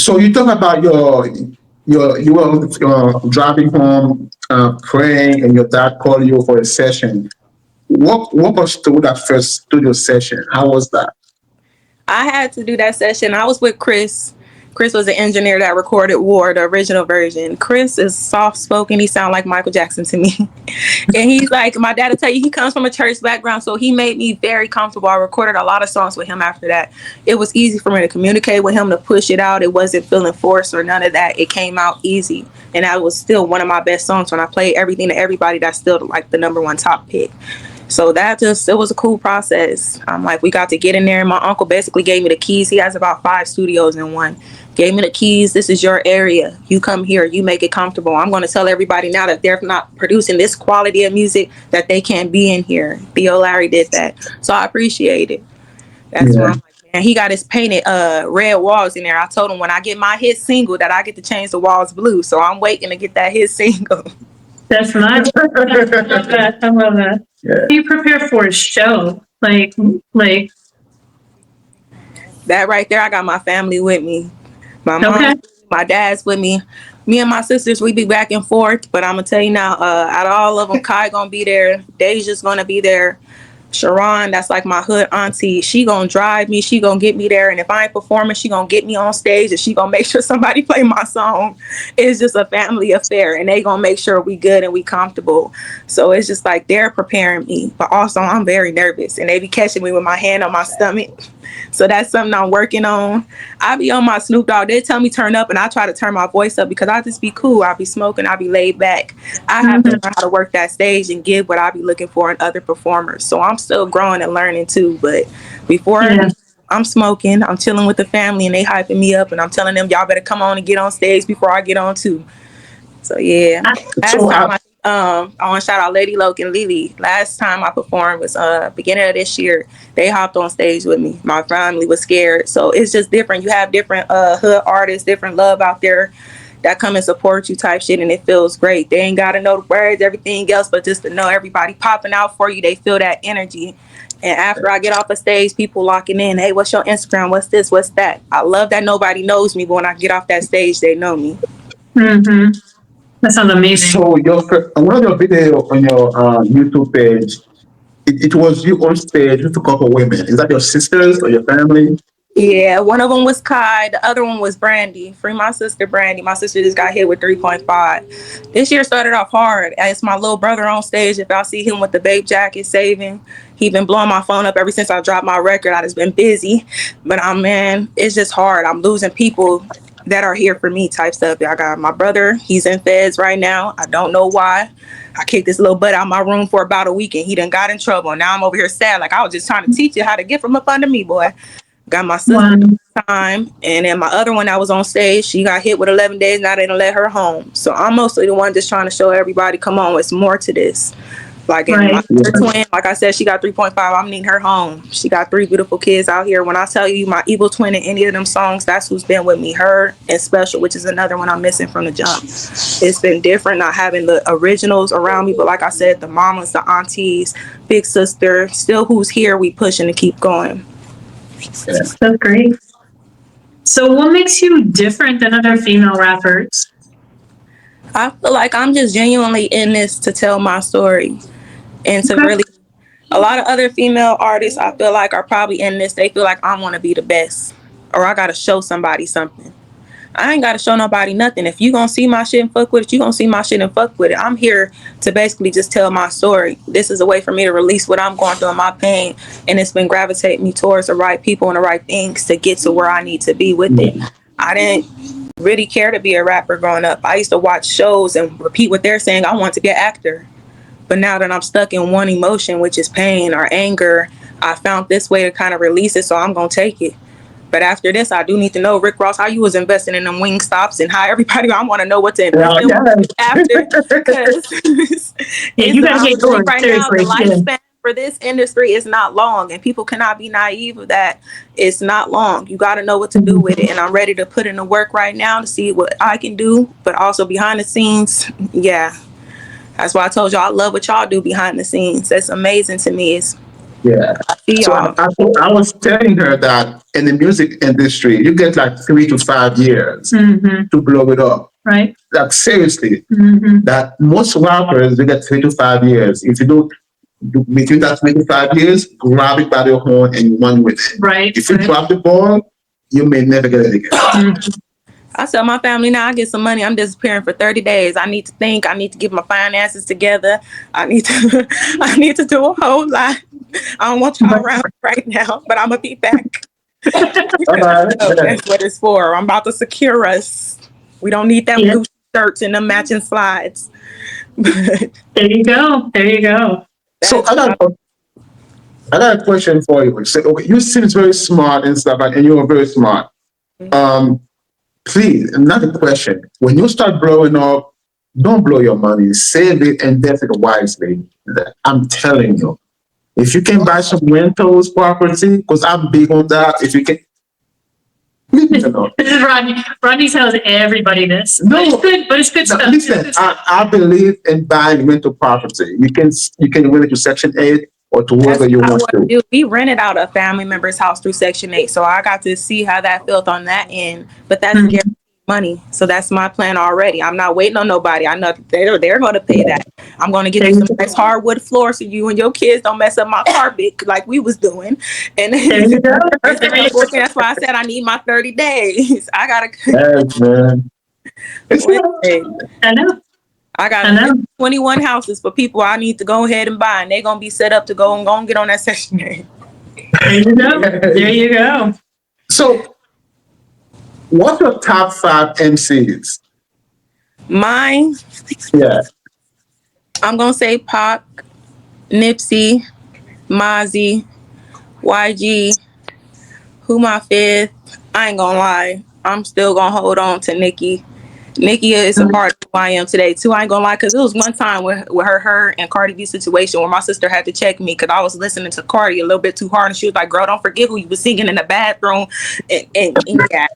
So you talk about you were driving home, praying, and your dad called you for a session. Walk us through that first studio session. How was that? I had to do that session. I was with Chris. Chris was the engineer that recorded War, the original version. Chris is soft spoken. He sounds like Michael Jackson to me. And he's like, my dad will tell you, he comes from a church background. So he made me very comfortable. I recorded a lot of songs with him after that. It was easy for me to communicate with him, to push it out. It wasn't feeling forced or none of that. It came out easy. And that was still one of my best songs. When I played everything to everybody, that's still like the number one top pick. So that just, it was a cool process. I'm like, we got to get in there. My uncle basically gave me the keys. He has about 5 studios in one. Gave me the keys. This is your area. You come here. You make it comfortable. I'm going to tell everybody now that they're not producing this quality of music that they can't be in here. Theo Larry did that. So I appreciate it. That's why I'm like, man, he got his painted red walls in there. I told him when I get my hit single that I get to change the walls blue. So I'm waiting to get that hit single. That's nice. I love that. I love that. Yeah. Do you prepare for a show? Like That right there, I got my family with me. My mom, okay. my dad's with me. Me and my sisters, we be back and forth. But I'm gonna tell you now, out of all of them, Kai gonna be there. Deja's gonna be there. Sharon, that's like my hood auntie. She gonna drive me. She gonna get me there. And if I ain't performing, she gonna get me on stage and she gonna make sure somebody play my song. It's just a family affair, and they gonna make sure we good and we comfortable. So it's just like they're preparing me, but also I'm very nervous, and they be catching me with my hand on my stomach. So that's something I'm working on. I be on my Snoop Dogg. They tell me turn up, and I try to turn my voice up because I just be cool. I be smoking. I be laid back. I have to learn how to work that stage and give what I be looking for in other performers. So I'm still growing and learning too. But before I'm smoking, I'm chilling with the family, and they hyping me up, and I'm telling them y'all better come on and get on stage before I get on too. So yeah, last So time I want to shout out Lady Loke and Lily. Last time I performed was beginning of this year. They hopped on stage with me. My family was scared, so it's just different. You have different hood artists, different love out there that come and support you type shit, and it feels great. They ain't gotta know the words, everything else, but just to know everybody popping out for you, they feel that energy. And after I get off a stage, people locking in. Hey, what's your Instagram? What's this? What's that? I love that nobody knows me, but when I get off that stage, they know me. Mm-hmm. That sounds amazing. so one of your videos on your YouTube page, it was you on stage with a couple women. Is that your sisters or your family? Yeah, one of them was Kai. The other one was Brandy. Free my sister, Brandy. My sister just got hit with 3.5. This year started off hard. It's my little brother on stage. If I see him with the babe jacket saving, he been blowing my phone up ever since I dropped my record. I just been busy. But man, it's just hard. I'm losing people that are here for me type stuff. I got my brother. He's in feds right now. I don't know why. I kicked this little butt out of my room for about a week, and he done got in trouble. And now I'm over here sad. Like, I was just trying to teach you how to get from up under me, boy. Got my sister time, and then my other one that was on stage, she got hit with 11 days. Now they done let her home. So I'm mostly the one just trying to show everybody, come on, it's more to this. Like, my twin, like I said, she got 3.5. I'm needing her home. She got 3 beautiful kids out here. When I tell you my evil twin in any of them songs, that's who's been with me. Her and Special, which is another one I'm missing from the jump. It's been different not having the originals around me, but like I said, the mamas, the aunties, big sister, still who's here, we pushing to keep going. That's great. So what makes you different than other female rappers? I feel like I'm just genuinely in this to tell my story and to really, a lot of other female artists I feel like are probably in this, they feel like I want to be the best or I got to show somebody something. I ain't got to show nobody nothing. If you going to see my shit and fuck with it, you going to see my shit and fuck with it. I'm here to basically just tell my story. This is a way for me to release what I'm going through in my pain. And it's been gravitating me towards the right people and the right things to get to where I need to be with it. I didn't really care to be a rapper growing up. I used to watch shows and repeat what they're saying. I want to be an actor. But now that I'm stuck in one emotion, which is pain or anger, I found this way to kind of release it. So I'm going to take it. But after this, I do need to know, Rick Ross, how you was investing in them wing stops and how everybody, I want to know what to invest in after. Because you got to get going. Right now, the lifespan for this industry is not long, and people cannot be naive of that. It's not long. You got to know what to do with it. And I'm ready to put in the work right now to see what I can do, but also behind the scenes. Yeah. That's why I told y'all I love what y'all do behind the scenes. That's amazing to me. Yeah. See So y'all. I was telling her that in the music industry, you get like 3 to 5 years to blow it up. Right. Like seriously, that most rappers they get 3 to 5 years. If you don't between that 3 to 5 years, grab it by the horn and run with it. Right. If you drop the ball, you may never get it again. I tell my family now I get some money, I'm disappearing for 30 days. I need to think. I need to get my finances together. I need to I need to do a whole lot. I don't want y'all around right now, but I'm gonna be back. All right. That's what it's for. I'm about to secure us. We don't need them Yeah. Gucci shirts and them matching slides. There you go. There you go. So I got a question for you. So, okay, you seem very smart and stuff, and you're very smart. Please, another question. When you start blowing up, don't blow your money. Save it and invest it wisely. I'm telling you. If you can buy some rentals property, because I'm big on that. If you can, leave me alone. This is Rodney. Rodney tells everybody this. No. But it's good No, stuff. listen, I believe in buying rental property. You can rent it to Section 8 or to wherever you want to. We rented out a family member's house through Section 8, so I got to see how that felt on that end. But that's guaranteed money, so that's my plan already. I'm not waiting on nobody. I know they're going to pay that. I'm going to get you some nice hardwood floors so you and your kids don't mess up my carpet like we was doing. And There you go. that's why I said I need my 30 days. I gotta. Yes, man. I know. I got 21 houses for people I need to go ahead and buy, and they're gonna be set up to go and get on that Section 8. There you go. There you go. So, what's your top 5 MCs? Mine, Yeah. I'm gonna say Pac, Nipsey, Mozzie, YG. Who my fifth? I ain't gonna lie. I'm still gonna hold on to Nicki. Nicki is a part of who I am today too. I ain't gonna lie, because it was one time with her and Cardi B situation where my sister had to check me because I was listening to Cardi a little bit too hard, and she was like, "Girl, don't forget who you was singing in the bathroom." And yeah.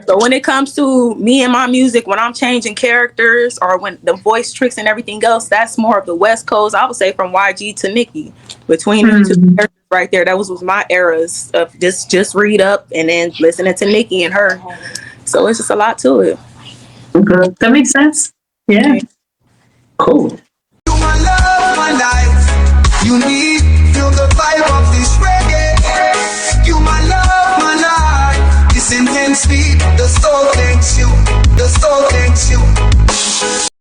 So when it comes to me and my music, when I'm changing characters or when the voice tricks and everything else, that's more of the West Coast. I would say from YG to Nicki. Between the two characters right there, that was my eras of just read up and then listening to Nicki and her. So it's just a lot to it. Okay. That makes sense. Yeah. Cool. You my love, my life. You need, feel the vibe of this reggae. You my love, my life. This intense beat, the soul thanks you. The soul thanks you.